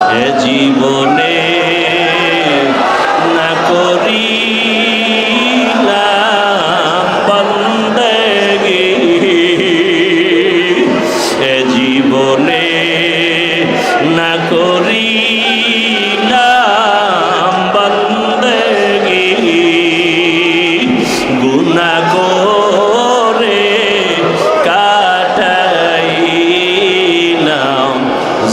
এ জীবনে না করিলাম বন্দেগি, এ জীবনে না করিলাম বন্দেগি, গুনাহ করে কাটাইলাম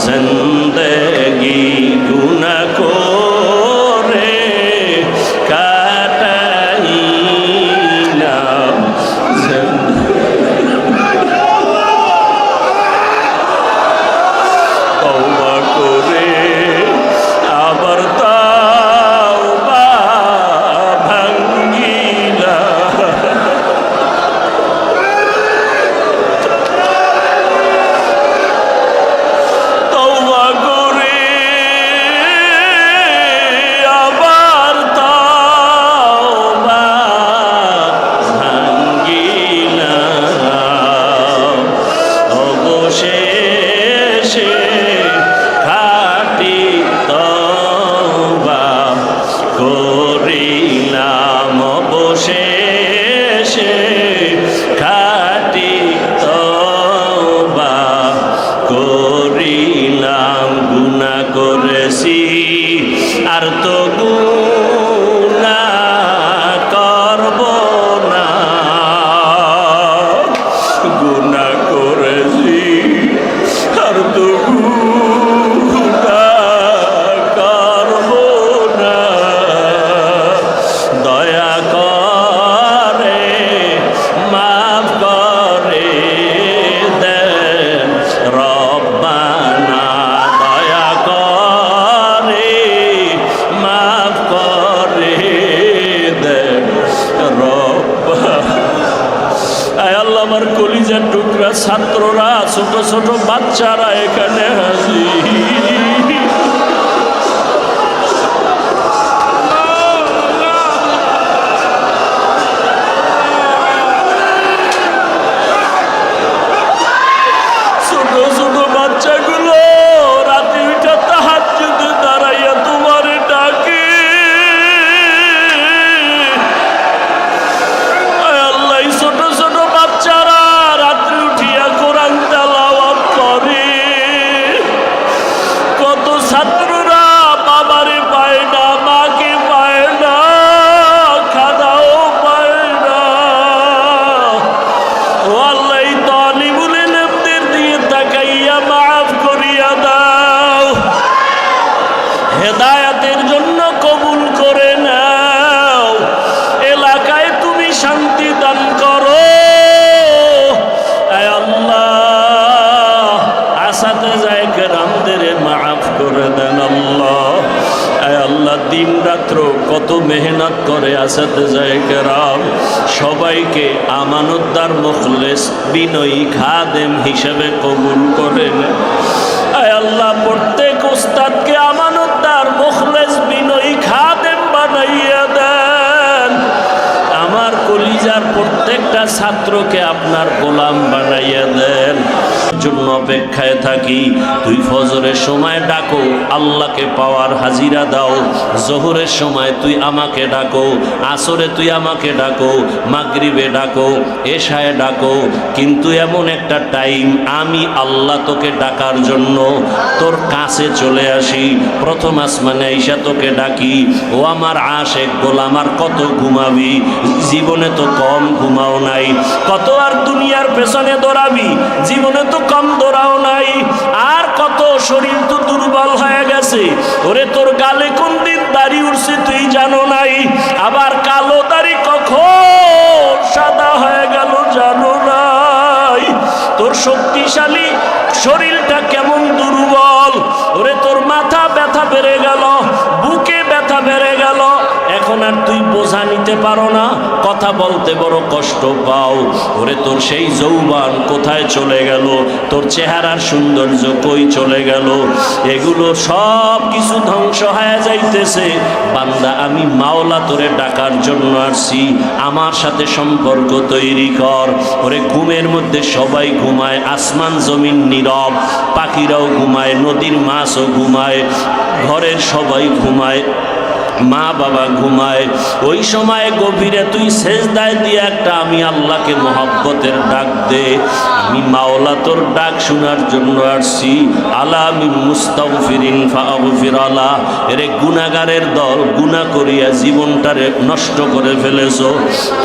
জিন্দেগি, গুনাহ করে কাটাইলাম তওবা করে আবার তওবা ভাঙ্গিলাম, তওবা করে আবার তওবা ভাঙ্গিলাম, অবশেষে খাঁটি তওবা করিলাম, অবশেষে খাঁটি তওবা করিলাম। গুনাহ করেছি আর তো গুনাহ করব না, গুনাহ করেছি আর তো গুনাহ করব না, দয়া করে মাফ করে দেন রব্বানা, দয়া করে মাফ করে দেন রব্বানা। আয় আল্লাহ, আমার কলিজার টুকরা ছাত্ররা, ছোট ছোট বাচ্চারা এখানে হাজির, ছোট ছোট বাচ্চাগুলো রাতে উঠে তাহাজ্জুদে দাঁড়াইয়া তোমারে ডাকে। আয় আল্লাহ, এই ছোট ছোট বাচ্চারা রাত্রে উঠিয়া কোরআন তেলাওয়াত করে, কত ছাত্ররা বাবারে পায় না, মাকে পায় না, খাদাও পায় না। ও আল্লাহ, এই তালিবুল ইলমদের দিয়ে তাকাইয়া মাফ করিয়া দাও, হেদায়াতের জন্য কবুল করে নাও, এলাকায় তুমি শান্তি দান করো। আয় আল্লাহ, আসাতেজায়ে কেরামদের মাফ করে দেন আল্লাহ। আয় আল্লাহ, দিন রাত্র কত মেহনত করে আসাতেজায়ে কেরাম, সবাইকে আমানতদার মুখলেস বিনয়ী খাদেম হিসেবে কবুল করেন। আয় আল্লাহ, প্রত্যেক উস্তাদকে আমানতদার মুখলেস বিনয়ী খাদেম বানাইয়া দেন। আমার কলিজার প্রত্যেকটা ছাত্রকে আপনার গোলাম বানাইয়া দেন। জন্য অপেক্ষায় থাকি, তুই ফজরের সময় ডাকো, আল্লাহকে পাওয়ার হাজিরা দাও, জোহরের সময় তুই আমাকে ডাকো, আসরে তুই আমাকে ডাকো, মাগরিবে ডাকো, এশায় ডাকো, কিন্তু এমন একটা টাইম আমি আল্লাহ তোকে ডাকার জন্য তোর কাছে চলে আসি, প্রথম আসমানে আইসা তোকে ডাকি। ও আমার আশেক গোলাম, আর কত ঘুমাবি? জীবনে তো কম ঘুমাও নাই, কত আর দুনিয়ার পেছনে দৌড়াবি? জীবনে তো কম দৌড়াও নাই, আর কত শরীর তো দুর্বল হয়ে গেছে। ওরে, তোর গালে কোন দিন দাড়ি উঠছে তুই জানো নাই, আবার কালো দাড়ি কখন সাদা হয়ে গেল জানো নাই। তোর শক্তিশালী শরীরটা কেমন দুর্বল। ওরে, তোর মাথা ব্যথা বেড়ে গেল, বুকে ব্যথা বেড়ে গেল, এখন আর তুই বোঝা নিতে পারো না, কথা বলতে বড় কষ্ট পাও। ওরে তোর সেই যৌবন কোথায় চলে গেল, তোর চেহারার সৌন্দর্য কই চলে গেল, এগুলো সব কিছু ধ্বংস হয়ে যাইতেছে। বান্দা আমি মাওলা তোরে ডাকার জন্য আসছি, আমার সাথে সম্পর্ক তৈরি কর। ওরে ঘুমের মধ্যে সবাই ঘুমায়, আসমান জমিন নীরব, পাখিরাও ঘুমায়, নদীর মাছও ঘুমায়, ঘরের সবাই ঘুমায়, মা বাবা ঘুমায়। ওই সময় গভীরে তুই সেজদায় দিয়ে একটা আমি আল্লাহকে মহব্বতের ডাক দে। আমি মাওলা তোর ডাক শোনার জন্য আসছি। আলা আমি মুস্তাগফিরিন ফাগফির আলা। এরে গুনাহগারের দল, গুনাহ করিয়া জীবনটারে নষ্ট করে ফেলেছো।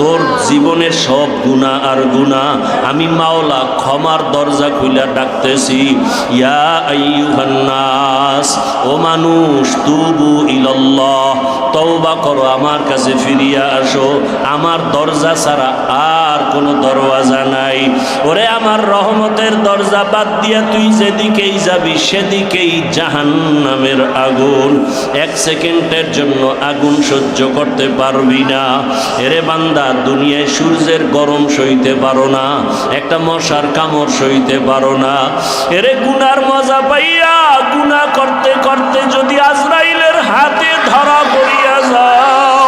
তোর জীবনের সব গুনাহ আর গুনাহ আমি মাওলা ক্ষমার দরজা খুলে ডাকতেছি। ইয়া আইয়ুহান নাস, ও মানুষ, তুবু ইলাল্লাহ, তওবা করো, আমার কাছে ফিরিয়া আসো। আমার দরজা ছাড়া আর কোনো দরওয়াজা নাই। ওরে আমার রহমতের দরজা বাদ দিয়া তুই যেদিকেই যাবি সেদিকেই জাহান্নামের আগুন। এক সেকেন্ডের জন্য আগুন সহ্য করতে পারবি না। এরে বান্দা, দুনিয়ায় সূর্যের গরম সইতে পারো না, একটা মশার কামড় সইতে পারো না। এরে গুনার মজা পাইয়া গুনাহ করতে করতে যদি আজরাইলের হাতে ধরা পড়িয়া যাও,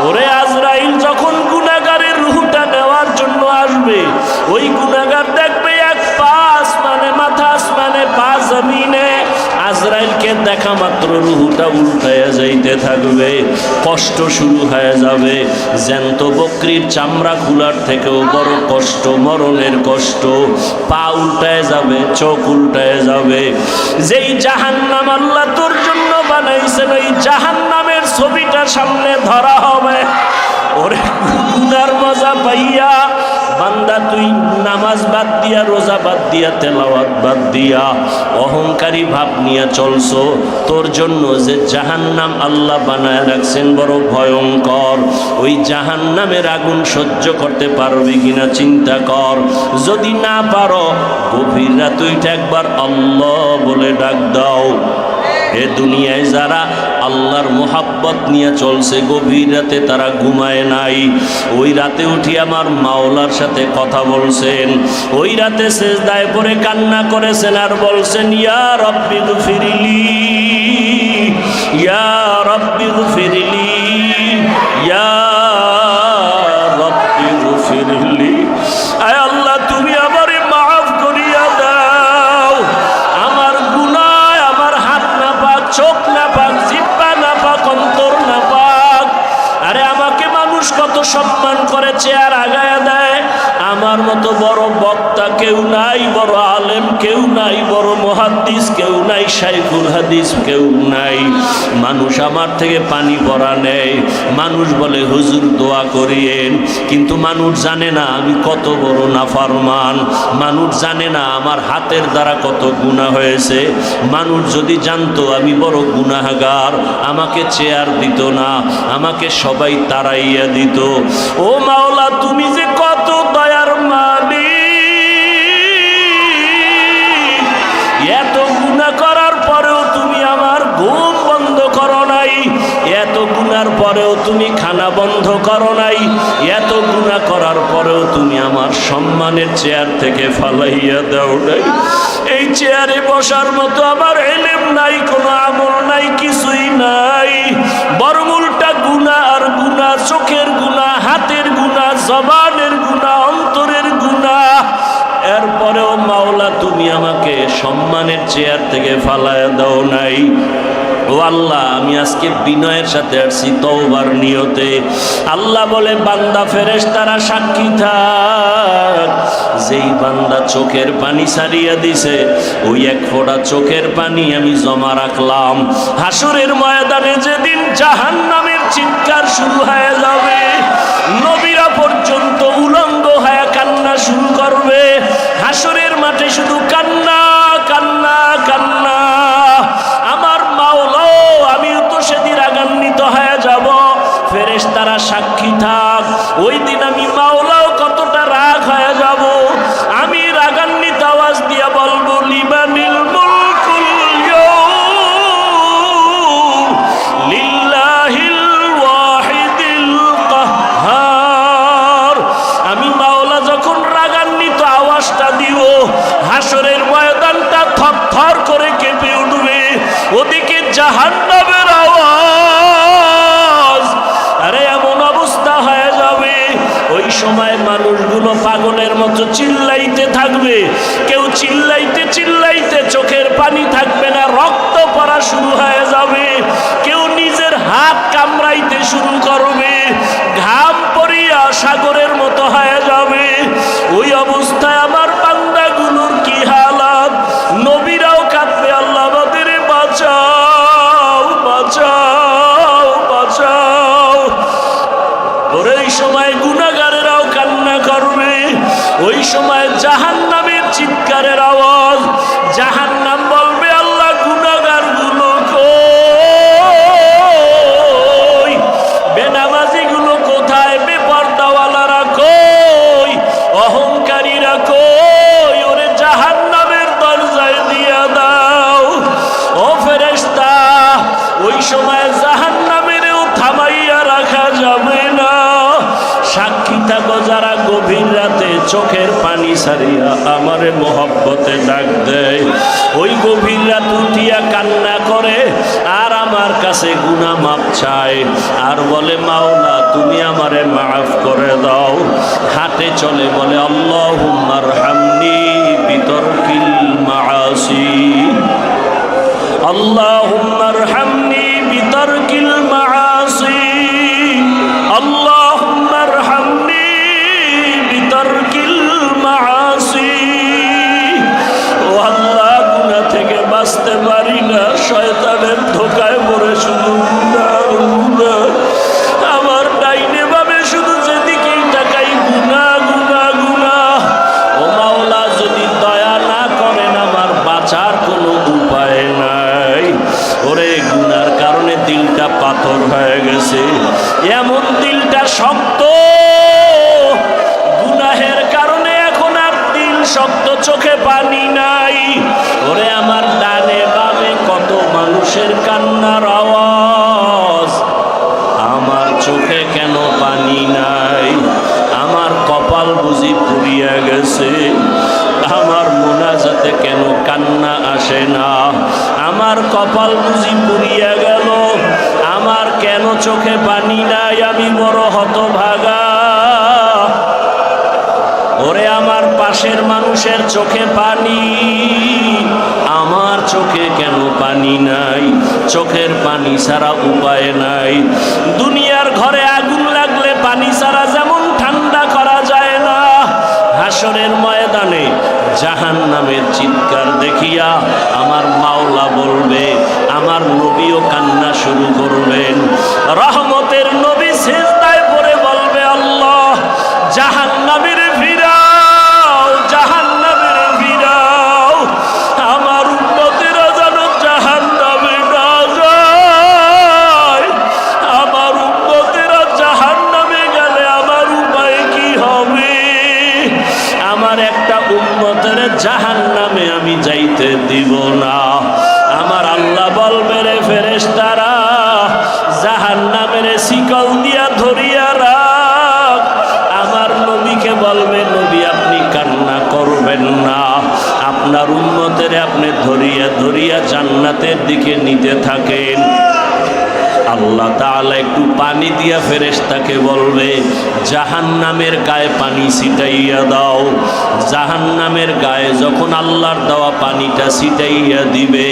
ওরে আজরাইল যখন গুনাহগারের রূহটা নেওয়ার জন্য আসবে, ওই গুনাহগার দেখবে এক পা আসমানে, মাথা আসমানে, পা জমিনে। আজরাইলকে দেখা মাত্র রূহটা উল্টায়া যাইতে থাকবে, কষ্ট শুরু হয়ে যাবে। জ্যান্ত বকরির চামড়া খোলার থেকেও বড় কষ্ট, মরণের কষ্ট। পা উল্টায় যাবে, চোখ উল্টায় যাবে। যেই জাহান্নাম আল্লাহ তোর জন্য বানাইছেন, ওই জাহান্নামের ছবিটা সামনে ধরা হবে। ওরে গুনার মজা পাইয়া বান্দা তুই নামাজ বাদ দিয়া, রোজা বাদ দিয়া, তেলাওয়াত বাদ দিয়া অহংকারী ভাব নিয়ে চলছো। তোর জন্য যে জাহান্নাম আল্লাহ বানায় রাখছেন বড় ভয়ঙ্কর। ওই জাহান্নামের আগুন সহ্য করতে পারবি কিনা চিন্তা কর। যদি না পারো, গভীর রাত উঠে একবার আল্লাহ বলে ডাক দাও। এ দুনিয়ায় যারা আল্লাহর মোহাব্বত নিয়ে চলছে, গভীর রাতে তারা ঘুমায় নাই। ওই রাতে উঠি আমার মাওলার সাথে কথা বলছেন, ওই রাতে সেজদায় পড়ে কান্না করেছেন আর বলছেন, ইয়া রব্বি গফিরলি, ইয়া রব্বি গফিরলি, ইয়া রব্বি গফিরলি। আয় আল্লাহ, তুমি আমারে মাফ করিয়া দাও। আমার গুনাহ, আমার হাত না পাক, চোখ না পাক, জিহ্বা না পাক, অন্তর না পাক। আরে আমাকে মানুষ কত সম্মান করে, চেয়ার আগায়া দেয়। আমার মতো বড় বক্তা কেউ নাই, বড় আলেম কেউ নাই, বড় মুহাদ্দিস কেউ নাই, শাইখুল হাদিস কেউ নাই। মানুষ আমার থেকে পানি ভরা নেয়, মানুষ বলে হুজুর দোয়া করিয়েন, কিন্তু মানুষ জানে না আমি কত বড় নাফরমান। মানুষ জানে না আমার হাতের দ্বারা কত গুনাহ হয়েছে। মানুষ যদি জানতো আমি বড় গুনাহগার, আমাকে চেয়ার দিত না, আমাকে সবাই তাড়াইয়া দিত। ও মাওলা, তুমি যে কত দয়ার মালিক। এত গুনাহ করার পরেও তুমি আমার ঘুম বন্ধ করো নাই, এত গুনার পরেও তুমি খানা বন্ধ করো নাই, এত গুনাহ করার পরেও তুমি আমার সম্মানের চেয়ার থেকে ফালাইয়া দাও নাই। এই চেয়ারে বসার মতো আমার ইলম নাই, কোনো আমল নাই, কিছুই নাই। বরং উল্টা গুনাহ আর গুনাহ, চোখের গুনাহ, হাতের গুনাহ, জবানের গুনাহ, অন্তরের গুনাহ। এরপরেও মাওলা তুমি আমাকে সম্মানের চেয়ার থেকে ফালাইয়া দাও নাই। ও আল্লাহ, আমি আজকে বিনয়ের সাথে আসছি তওবার নিয়তে। আল্লাহ বলে, বান্দা ফেরেশতারা সাক্ষী থাক। যেই বান্দা চোখের পানি ছাড়িয়া দিছে, ওই এক ফোঁটা চোখের পানি আমি জমা রাখলাম। হাসরের ময়দানে যেদিন জাহান্নামের চিৎকার শুরু হয়ে যাবে, নবীরা পর্যন্ত উলঙ্গ হয়ে কান্না শুরু করবে। হাসরের মাঠে শুধু কান্না, কান্না, কান্না। আমার মাওলাও, আমিও তো সেদিন রাগান্বিত হয়ে যাব। ফেরেশতারা সাক্ষী থাক, ওই দিন আমি মাওলাও কতটা রাগ হয়ে যাব। আমি রাগান্বিত আওয়াজ দিয়ে বলবো, লিমানিল মুলকুল ইয়াউম লিল্লাহিল ওয়াহিদ জাহান্নামের আওয়াজ। আরে এমন অবস্থা হয়ে যাবে, ওই সময় মানুষগুলো পাগলের মতো চিল্লাইতে থাকবে। কেউ চিল্লাইতে চিল্লাইতে চোখের পানি থাকবে না, রক্ত পড়া শুরু হয়ে যাবে। কেউ নিজের হাত কামড়াইতে শুরু করবে, ঘাম পড়িয়া সাগরের মতো হয়ে যাবে। ওই অবস্থায় আমার বান্দাগুলোর কি হালাত। নবীরাও কাঁদবে, আল্লাহ আমাদের বাঁচাও বাঁচাও বাঁচাও। ওই সময় গুনাহগারেরাও কান্না করবে। ওই সময় জাহান্নামের চিৎকারের আওয়াজ। জাহান্নাম বলবে, আল্লাহ গুনাহগার গুলো কই, বেনামাজি গুলো কোথায়, বেপরদাওয়ালারা কই, অহংকারীরা কই, ওরে জাহান্নামের দরজায় দিয়া দাও। ও ফেরেশতা, ওই সময় জাহান্নামেরও থামাইয়া রাখা যাবে না। সাক্ষী থাকো যারা গভীর রাতে চোখের পানি ছাড়িয়া আমারে মহব্বতে ডাক দেয়, ওই গভীর রাত উঠিয়া কান্না করে আর আমার কাছে গুনাহ মাপ চায়, আর বলে মাওলা তুমি আমারে মাফ করে দাও। হাতে চলে বলে আল্লাহুম্মা আরহামনি বিতরকিল মাআসি, আল্লাহুম্মা আরহামনি বিতরকিল মাআসি, আল্লাহুম্মা আরহামনি বিতরকিল মাআসি। ও আল্লাহ, গুনাহ থেকে বাঁচতে পারি না, শয়তানের ধোঁকায় পড়ে শুধু গুনাহ গুনাহ। আমার ডাইনে বামে শুধু যেদিকেই তাকাই গুনাহ গুনাহ গুনাহ। ও মাওলা, যদি দয়া না করেন আমার বাঁচার কোনো উপায় নাই। ওরে গুনার কারণে দিলটা পাথর হয়ে গেছে, এমন দিলটা শক্ত, গুনাহের কারণে এখন আর দিল শক্ত, চোখে পানি নাই। ওরে আমার ডানে বামে কত মানুষের কান্নার আওয়াজ, আমার চোখে কেন পানি নাই? আমার কপাল বুঝি পুড়িয়া গেছে, আমার মোনাজাতে কেন কান্না আসে না? আমার কপাল বুঝি পুড়িয়া গেল, আমার কেন চোখে পানি নাই? আমি বড় হতভাগা। ওরে আমার পাশের মানুষের চোখে পানি, আমার চোখে কেন পানি নাই? চোখের পানি ছাড়া উপায় নাই। দুনিয়ার ঘরে আগুন লাগলে পানি ছাড়া যেমন ঠান্ডা করা যায় না, হাসরের ময়দানে জাহান্নামের চিৎকার দেখিয়া আমার মাওলা বলবে, আমার নবীও কান্না শুরু করবেন। রহমতের নবী সিজদায় পড়ে বলবে, আল্লাহ জাহান্নামের ফিরাও, জাহান্নামের ফিরাও। আমার উম্মতেরা যেন জাহান্নামে না যায়। আমার উম্মতেরা জাহান্নামে গেলে আমার উপায় কি হবে? আমার একটা উম্মতের জাহান্নামে আমি যাইতে দিব না। আমার আল্লাহ বলবে, রে ফেরেশতারা, জাহান্নামের শিকল দিয়া ধরিয়া রাখ। আমার নবীকে বলবে, নবী আপনি কান্না করবেন না, আপনার উম্মতের আপনি ধরিয়া ধরিয়া জান্নাতের দিকে নিতে থাকেন। আল্লাহ তাআলা একটু পানি দিয়া ফেরেশতাকে বলবে, জাহান্নামের গায়ে পানি ছিটাইয়া দাও। জাহান্নামের গায়ে যখন আল্লাহর দেওয়া পানিটা ছিটাইয়া দিবে,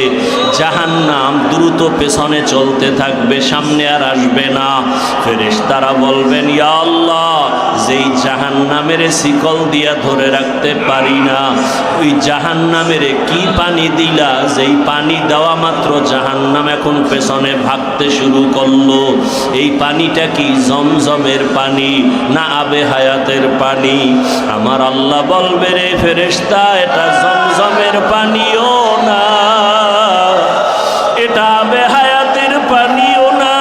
জাহান্নাম দ্রুত পেছনে চলতে থাকবে, সামনে আর আসবে না। ফেরেশতারা বলবেন, ইয়া আল্লাহ, যেই জাহান্নামের শিকল দিয়া ধরে রাখতে পারি না, ওই জাহান্নামের কি পানি দিলা, যেই পানি দেওয়া মাত্র জাহান্নাম এখন পেছনে ভাগতে শুরু করলো। এই পানিটা কি জমজমের পানি না আবে হায়াতের পানি? আমার আল্লাহ বলবে, রে ফেরেশতা, এটা জমজমের পানিও না, এটা আবে হায়াতের পানিও না।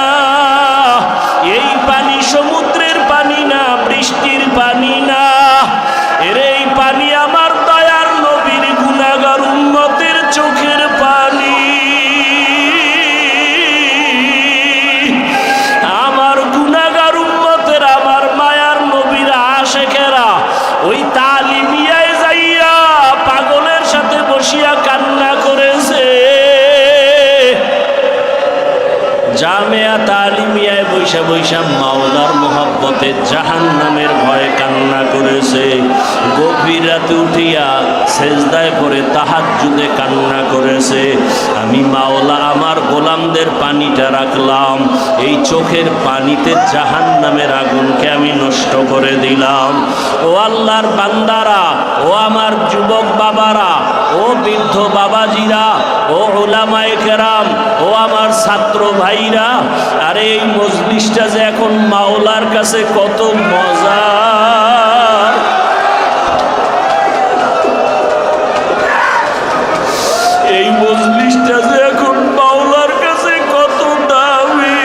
এই পানি সমুদ্রের পানি না, বৃষ্টির পানি না। এর এই পানি আমার দয়ার নবীর গুনাহগার উম্মতের চোখের পানি। আমার গুনাহগার উম্মতের, আমার মায়ার নবীর আশেকেরা ওই তালিমিয়ায় যাইয়া পাগলের সাথে বসিয়া কান্না করে জামিয়া তালিমিয়ায় বৈশা বৈশা মাওলার মোহাব্বতে জাহান্নামের ভয়ে কান্না করেছে। গভীর রাতে উঠিয়া সেজদায় পড়ে তাহাজ্জুদে কান্না করেছে। আমি মাওলা আমার গোলামদের পানিটা রাখলাম, এই চোখের পানিতে জাহান্নামের আগুনকে আমি নষ্ট করে দিলাম। ও আল্লাহর বান্দারা, ও আমার যুবক বাবারা, ও বৃদ্ধ বাবাজিরা, ও উলামায়ে কেরাম, ও আমার ছাত্র ভাইরা, আরে এই মজলিসটা যে এখন মাওলার কাছে কত মজা। এই মজলিসটা যে এখন মাওলার কাছে কত দামি।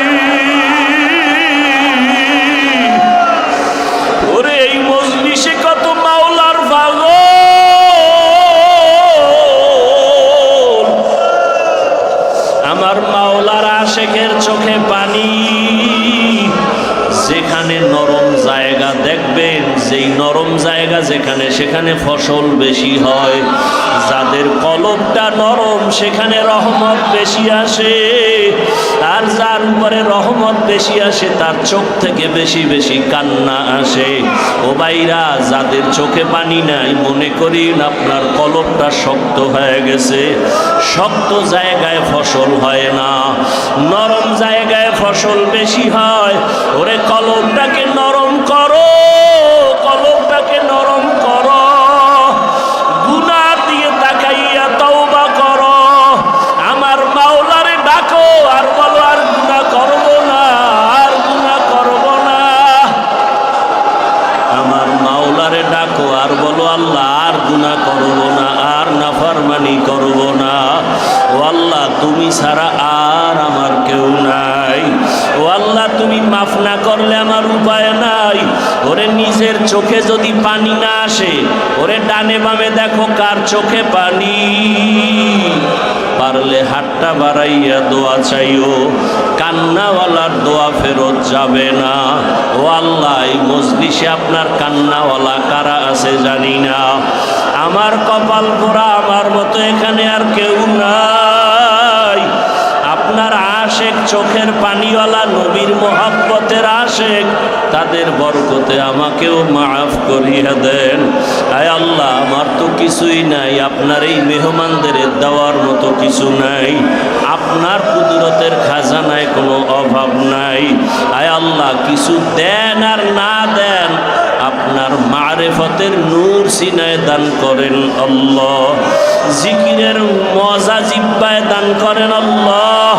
ওরে এই মজলিসে কত মাওলার পাগল। আমার মাওলার আশেকের চোখে পানি। যেখানে নরম জায়গা দেখবেন, যেই নরম জায়গা যেখানে সেখানে ফসল বেশি হয়। যাদের কলবটা নরম সেখানে রহমত বেশি আসে। আর যার উপরে রহমত বেশি আসে তার চোখ থেকে বেশি বেশি কান্না আসে। ও ভাইরা, যাদের চোখে পানি নাই মনে করিন আপনার কলবটা শক্ত হয়ে গেছে। শক্ত জায়গায় ফসল হয় না, নরম জায়গায় ফসল বেশি হয়। ওরে কলবটাকে নরম করো, কলবটাকে নরম করো। গুনাহ দিয়ে তাকাইয়া তওবা করো। আমার মাওলারে ডাকো আর বলো আর গুনাহ করব না, আর গুনাহ করব না। আমার মাওলারে ডাকো আর বলো আল্লাহ আর গুনাহ করব না, আর নাফরমানি করব না। ও আল্লাহ, তুমি ছাড়া আর আমার কেউ নাই। ও আল্লাহ, তুমি মাফ না করলে আমার উপায় নাই। ওরে নিজের চোখে যদি পানি না আসে, ওরে ডানে বামে দেখো কার চোখে পানি। পারলে হাতটা বাড়াইয়া দোয়া চাইও, কান্নাওয়ালার দোয়া ফেরত যাবে না। ও আল্লাহ, এই মজলিসে আপনার কান্নাওয়ালা কারা আছে জানি না। আমার কপাল পোড়া আমার মতো এখানে আর কেউ নাই। আপনার আশেক, চোখের পানিওয়ালা, নবীর মোহাব্বতের আশেক, তাদের বরকতে আমাকেও মাফ করিয়া দেন। আয় আল্লাহ, আমার তো কিছুই নাই, আপনার এই মেহমানদের দেওয়ার মতো কিছু নাই। আপনার কুদরতের খাজানায় কোনো অভাব নাই। আয় আল্লাহ, কিছু দেন আর না দেন, আপনার মারেফতের নূর সিনায় দান করেন আল্লাহ। জিকিরের মজা জিব্বায় দান করেন আল্লাহ।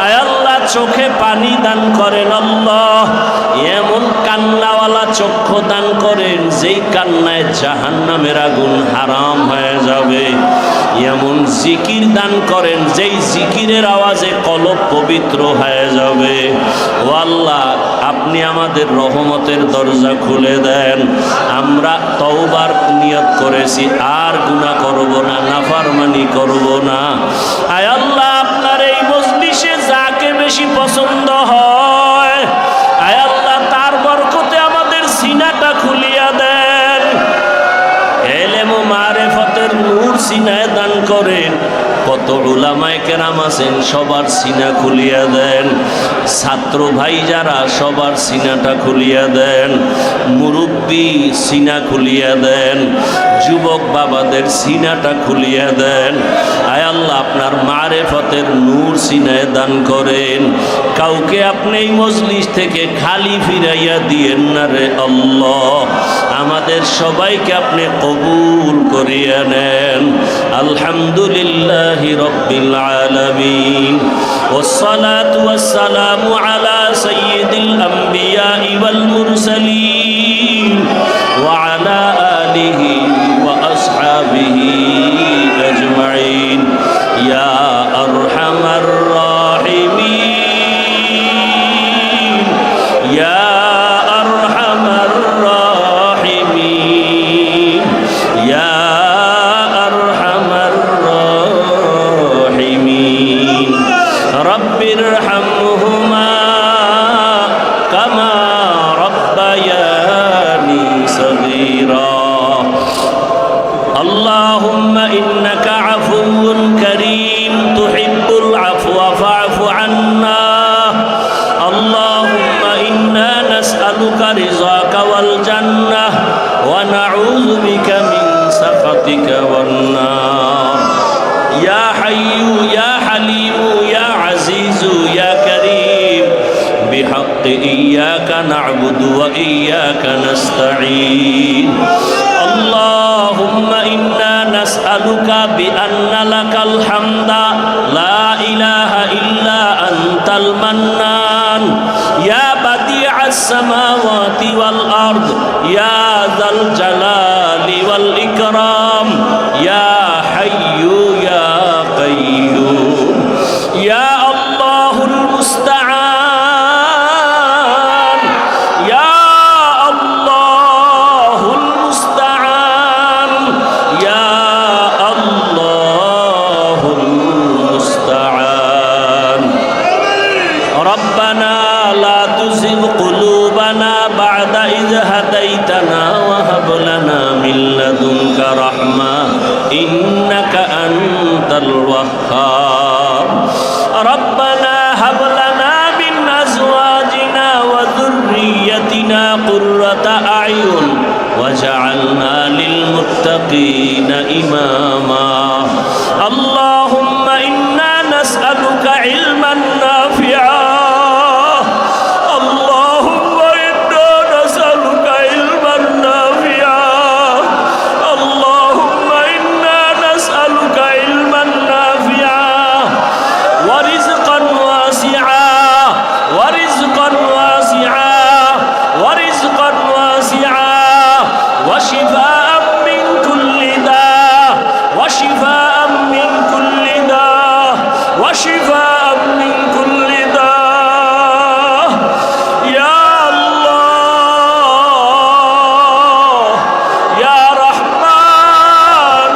আয় আল্লাহ, চোখে পানি দান করেন আল্লাহ। এমন কান্নাওয়ালা চক্ষু দান করেন যেই কান্নায় জাহান্নামের আগুন হারাম হয়ে যাবে। এমন জিকির দান করেন যেই জিকিরের আওয়াজে কলব পবিত্র হয়ে যাবে। ও আল্লাহ, আপনি আমাদের রহমতের দরজা খুলে দেন। আমরা তওবার নিয়ত করেছি, আর গুনাহ করব না, নাফরমানি করব না। আয় আল্লাহ, আপনার এই মজলিসে যাকে বেশি পছন্দ হয়, আয় আল্লাহ, তার বরকতে আমাদের সিনাটা খুলিয়া দেন। ইলম ও মারিফতের নূর সিনায় দান করেন। কত উলামায়ে কেরাম আছেন, সবার সিনা খুলিয়া দেন। ছাত্র ভাই যারা, সবার সিনাটা খুলিয়া দেন। মুরব্বী সিনা খুলিয়া দেন। যুবক বাবাদের সিনাটা খুলিয়া দেন। আয় আল্লাহ, আপনার মারিফতের নূর সিনায় দান করেন। কাউকে আপনি এই মজলিস থেকে খালি ফিরাইয়া দিয়েন না রে আল্লাহ। আমাদের সবাইকে আপনি কবুল করিয়া নেন। আলহামদুলিল্লাহি রাব্বিল আলামিন, ওয়াসসালাতু ওয়াসসালামু আলা সাইয়্যিদিল আমবিয়া ওয়াল মুরসালিন ওয়া আলা আলিহি ওয়া আসহাবিহি আজমাইন। ইয়া আরহামার রাহিমিন, ইয়া اللهم إنك عفو كريم تحب العفو فاعف عنا بالحق إياك نعبد وإياك نستعين اللهم إنا نسألك بأن لك الحمد لا إله إلا أنت المنان يا بديع السماوات والأرض يا ذا الجلال والإكرام يا حي يا قيوم يا الله المستعان يا الله المستعان يا الله المستعان ربنا لا تزغ قلوبنا بعد إذ هديتنا وهب لنا من لدنك رحمة إنك أنت الوهاب ربنا هب لنا من أزواجنا وذريتنا قرة أعين وجعلنا للمتقين إماما اللهم إنا نسألك علما نافعا اللهم إنا نسألك علما نافعا اللهم إنا نسألك علما نافعا ورزقا واسعا ورزقا واسعا ورزقا واسعا وشفاء من كل داء وشفاء من كل داء وشفاء من كل داء يا الله يا رحمن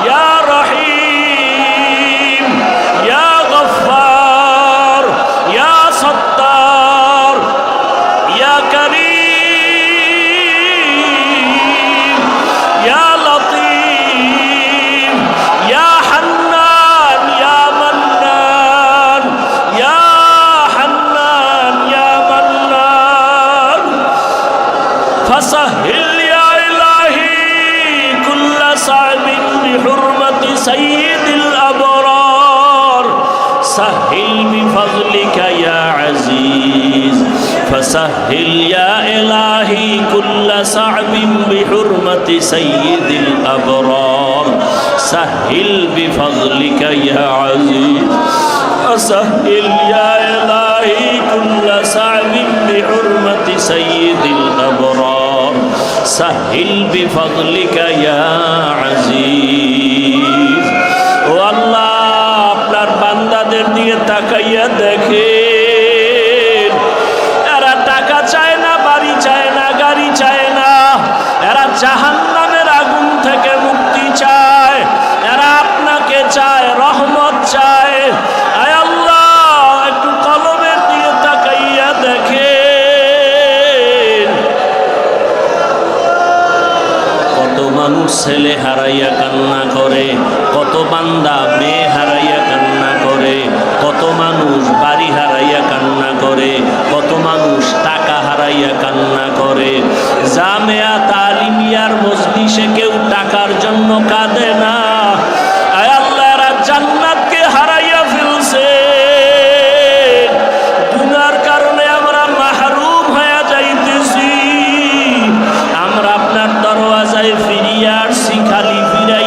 يا رحيم يا غفار يا ستار يا كريم يا لطيف يا حنان يا منان يا حنان يا منان فسهل يا إلهي كل صعب بحرمة سيد الأبرار سهل بفضلك يا عزيز فسهل يا إلهي كل صعب بحرمة سيد الأبرار سهل بفضلك يا عزيز فسهل يا إلهي كل صعب بحرمة سيد الأبرار سهل بفضلك يا عزيز والله আপনার বান্দাদের দিকে তাকাইয়া দেখেন এরা টাকা চায় না বাড়ি চায় না গাড়ি চায় না এরা জাহান্নামের আগুন থেকে মুক্তি চায় এরা আপনাকে চায় রহমত চায় আয় আল্লাহ একটু কলমের দিকে তাকাইয়া দেখেন কত মানুষ ছেলে হারাইয়া কান্না করে কত বান্দা মেয়ে হারাইয়া কান্না করে কত মানুষ বাড়ি হারাইয়া কান্না করে কত মানুষ টাকা হারাইয়া কান্না করে জামিয়া তালিমিয়ার মজলিসে কেউ টাকার জন্য কাঁদে না আয় আল্লাহ এরা জান্নাতকে হারাইয়া ফেলছে গুনার কারণে আমরা মাহরুম হয়ে যাইতেছি আমরা আপনার দরওয়াজায় ফিরিয়ে আসছি খালি ফিরে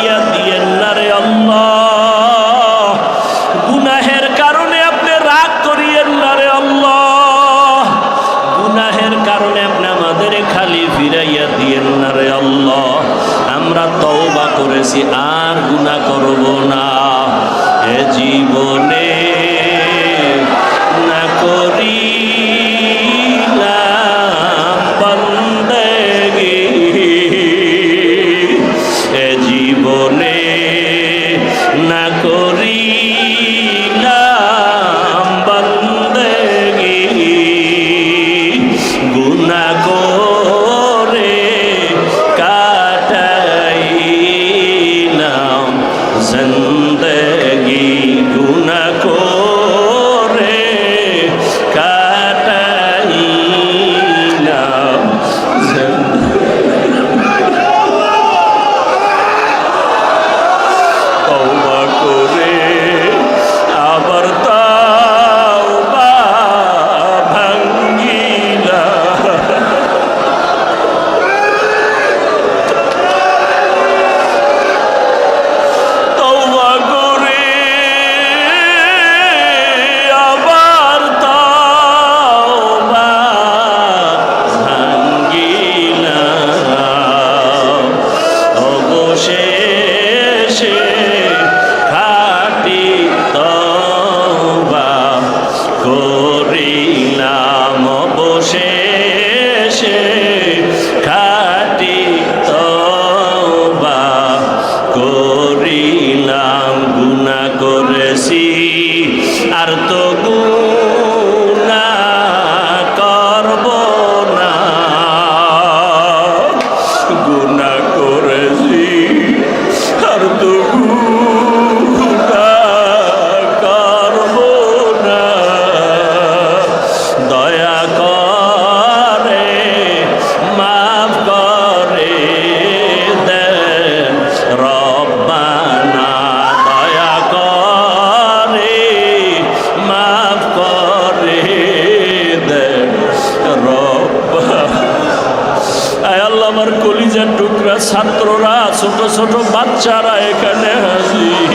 ছোট বাচ্চারা এখানে হাজির।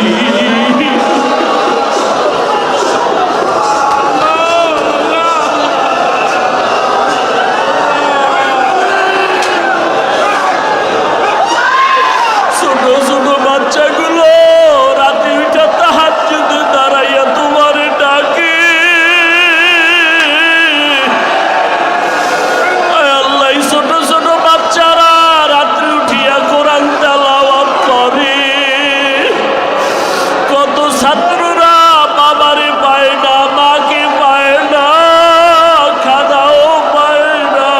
ছোট ছোট বাচ্চাগুলো রাতে উঠে তাহাজ্জুদে দাঁড়াইয়া তোমারে ডাকে। আয় আল্লাহ, এই ছোট ছোট বাচ্চারা রাত্রে উঠিয়া কোরআন তেলাওয়াত করে। কত ছাত্ররা বাবারে পায় না, মাকে পায় না, খাদাও পায় না।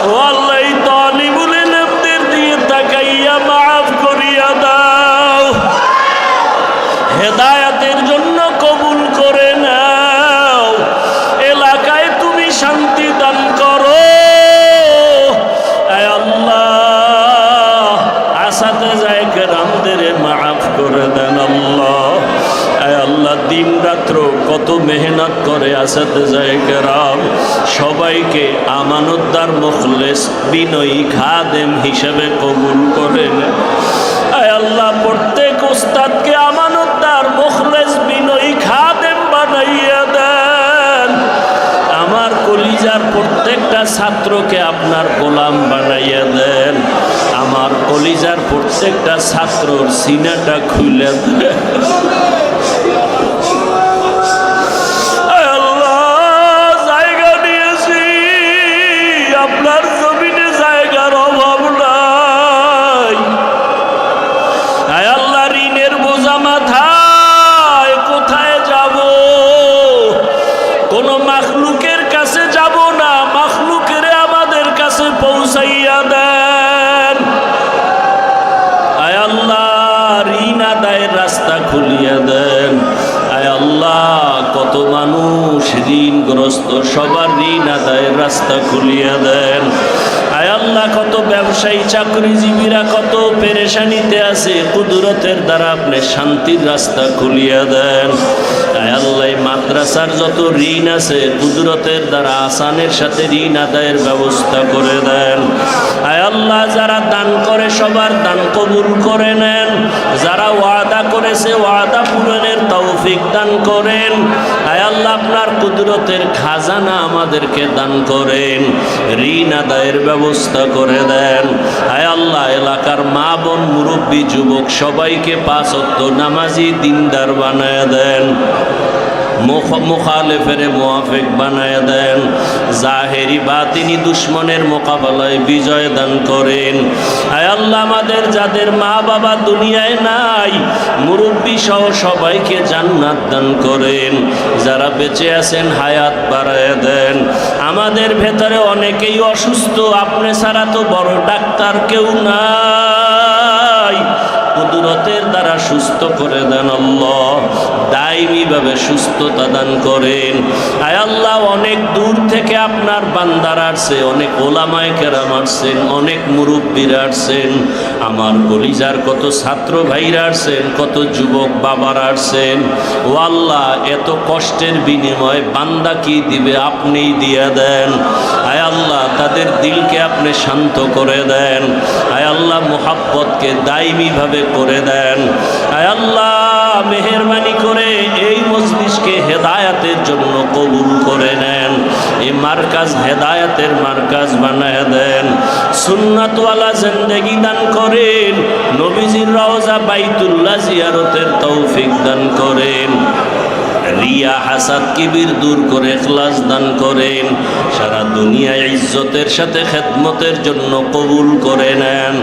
ও আল্লাহ, এই তালিবুল ইলমদের দিয়ে তাকাইয়া মাফ করিয়া দাও, হেদায়েতের জন্য কবুল করে নাও। এলাকায় তুমি শান্তি দান করো। আয় আল্লাহ, আসাতেজায়ে কেরামদের মাফ করে দেন আল্লাহ। আয় আল্লাহ, দিন রাত্র কত মেহনত করে আসাতেজায়ে কেরাম, সবাইকে আমানতদার মুখলেস বিনয়ী খাদেম হিসেবে কবুল করেন। আয় আল্লাহ, প্রত্যেক উস্তাদকে আমানতদার মুখলেস বিনয়ী খাদেম বানাইয়া দেন। আমার কলিজার প্রত্যেকটা ছাত্রকে আপনার গোলাম বানাইয়া দেন। আমার কলিজার প্রত্যেকটা ছাত্রর সিনাটা খুলে দেন। আয় আল্লাহ, জায়গা নিয়েছি, আপনার জমিনে জায়গার অভাব নাই। আয় আল্লাহ, ঋণের বোঝা মাথায়, কোথায় যাব? কোন মাখলুকের কাছে যাব না, মাখলুকের আমাদের কাছে পৌঁছাইয়া দেন। আয় আল্লাহ, ঋণ আদায়ের রাস্তা খুলিয়া দেন। আয় আল্লাহ, কত মানুষ ঋণগ্রস্ত, সবার ঋণ আদায়ের রাস্তা খুলিয়া দেন। আয় আল্লাহ, কত ব্যবসায়ী চাকরিজীবীরা কত পেরেশানিতে আছে, কুদরতের দ্বারা আপনি শান্তির রাস্তা খুলিয়া দেন। আয় আল্লাহ, মাদ্রাসার যত ঋণ আছে, কুদরতের দ্বারা আসানের সাথে ঋণ আদায়ের ব্যবস্থা করে দেন। আয় আল্লাহ, যারা দান করে সবার দান কবুল করে নেন। যারা ওয়াদা করেছে ওয়াদা পূরণের তৌফিক দান করেন। আয় আল্লাহ, আপনার কুদরতের খাজানা আমাদেরকে দান করেন, ঋণ আদায়ের ব্যবস্থা করে দেন। আয় আল্লাহ, এলাকার মা বোন মুরব্বী যুবক সবাইকে 5 ওয়াক্ত নামাজি দিনদার বানায় দেন, মুখালেফের মুআফিক বানায় দেন। জাহেরি বাতিনি দুশ্মনের মোকাবেলায় বিজয় দান করেন। আয় আল্লাহ, আমাদের যাদের মা বাবা দুনিয়ায় নাই, মুরব্বী সহ সবাইকে জান্নাত দান করেন। যারা বেঁচে আছেন হায়াত বাড়ায় দেন। আমাদের ভেতরে অনেকেই অসুস্থ, আপনি ছাড়া তো বড় ডাক্তার কেউ নাই। কুদরতের দ্বারা সুস্থ করে দেন আল্লাহ, দায়মীভাবে সুস্থতা দান করেন। আয় আল্লাহ, অনেক দূর থেকে আপনার বান্দারা আসছে, অনেক ওলামায়ে কেরাম আসছেন, অনেক মুরব্বীরা আসছেন, আমার কলিজার কত ছাত্র ভাইরা আসছেন, কত যুবক বাবারা আসছেন। ও আল্লাহ, এত কষ্টের বিনিময়ে বান্দা কি দিবে, আপনিই দিয়া দেন। আয় আল্লাহ, তাদের দিলকে আপনি শান্ত করে দেন। আয় আল্লাহ, মুহাব্বতকে দায়মীভাবে করে দেন। আয় আল্লাহ, মেহেরবানি করে এই মজলিসকে হেদায়াতের জন্য কবুল করে নেন। এই মার্কাজ হেদায়াতের মার্কাজ বানায় দেন। সুন্নাতওয়ালা জিন্দেগি দান করেন। নবীজির রওজা বাইতুল্লাহ জিয়ারতের তৌফিক দান করেন। রিয়া হাসাদ কিবির দূর করে ইখলাস দান করেন। সারা দুনিয়ায় ইজ্জতের সাথে খেদমতের জন্য কবুল করে নেন।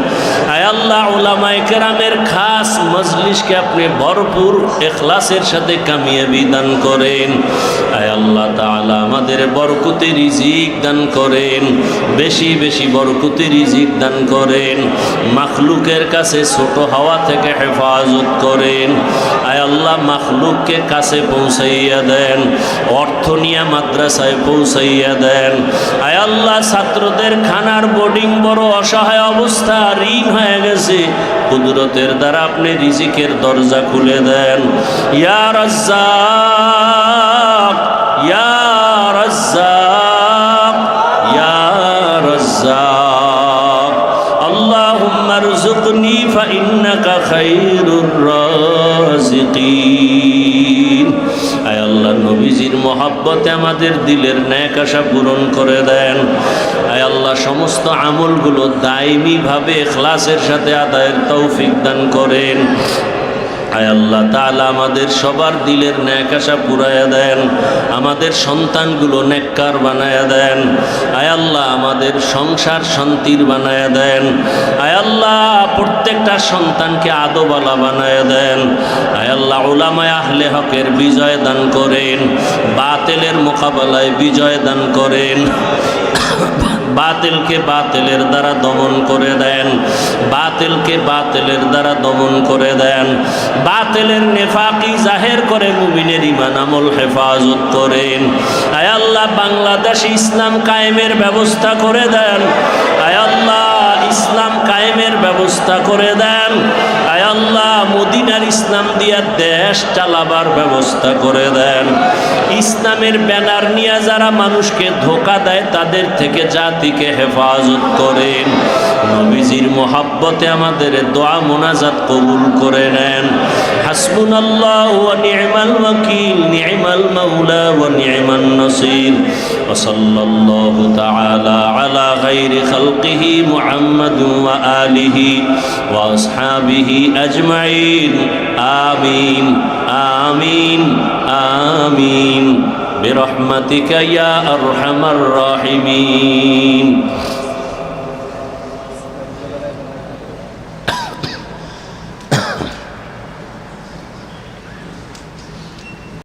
আয় আল্লাহ, উলামায়ে কেরামের খাস মজলিসকে আপনি ভরপুর ইখলাসের সাথে কামিয়াবি দান করেন। আয় আল্লাহ তাআলা, আমাদের বরকতে রিজিক দান করেন, বেশি বেশি বরকতে রিজিক দান করেন। মাখলুকের কাছে ছোট হওয়া থেকে হেফাজত করেন। আয় আল্লাহ, মাখলুককে কাছে পৌঁছাইয়া দেন, অর্থ নিয়ে মাদ্রাসায় পৌঁছাইয়া দেন। আয় আল্লাহ, ছাত্রদের খানার বোর্ডিং বড় অসহায় অবস্থা, ঋণ হয়ে গেছে, কুদরতের দ্বারা আপনি রিজিকের দরজা খুলে দেন। ইয়া রাজ্জাক, ইয়া রাজ্জাক, ইয়া রাজ্জাক। আল্লাহুম্মা আয় আল্লাহ নবীজির মহব্বতে আমাদের দিলের ন্যাক আশা পূরণ করে দেন। আয় আল্লাহ সমস্ত আমলগুলো দায়মিভাবে ইখলাসের সাথে আদায়ের তৌফিক দান করেন। আয় আল্লাহ তাআলা আমাদের সবার দিলের ন্যাক আশা পুরাইয়া দেন, আমাদের সন্তানগুলো নেককার বানায়া দেন। আয় আল্লাহ আমাদের সংসার শান্তির বানায়া দেন। আয় আল্লাহ প্রত্যেকটা সন্তানকে আদোবালা বানায়া দেন। আয় আল্লাহ উলামায়ে আহলে হকের বিজয় দান করেন, বাতিলের মোকাবেলায় বিজয় দান করেন। বাতিলকে বাতিলের দ্বারা দমন করে দেন, বাতিলকে বাতিলের দ্বারা দমন করে দেন। বাতিলের নেফাকি জাহের করে মুমিনের ঈমান আমল হেফাজত করেন। আয় আল্লাহ বাংলাদেশে ইসলাম কায়েমের ব্যবস্থা করে দেন। আয় আল্লাহ ইসলাম কায়েমের ব্যবস্থা করে দেন। আয় আল্লাহ মদিনার ইসলাম দিয়া দেশ চালাবার ব্যবস্থা করে দেন। ইসলামের ব্যানার নিয়ে যারা মানুষকে ধোঁকা দেয় তাদের থেকে জাতিকে হেফাজত করেন। নবীজির মোহাব্বতে আমাদের দোয়া মোনাজাত কবুল করে নেন। হাসবুনাল্লাহু ওয়া নি'মাল ওয়াকিল, নি'মাল মাওলা ওয়া নি'মান নাসির। ওয়া সাল্লাল্লাহু তাআলা আলা খায়রি খালকিহি মুহাম্মাদ ওয়া আলিহি ওয়া আসহাবিহি আজমাইন। আমিন আমিন আমিন বিরহমাতিকা ইয়া আরহামার রাহিমিন।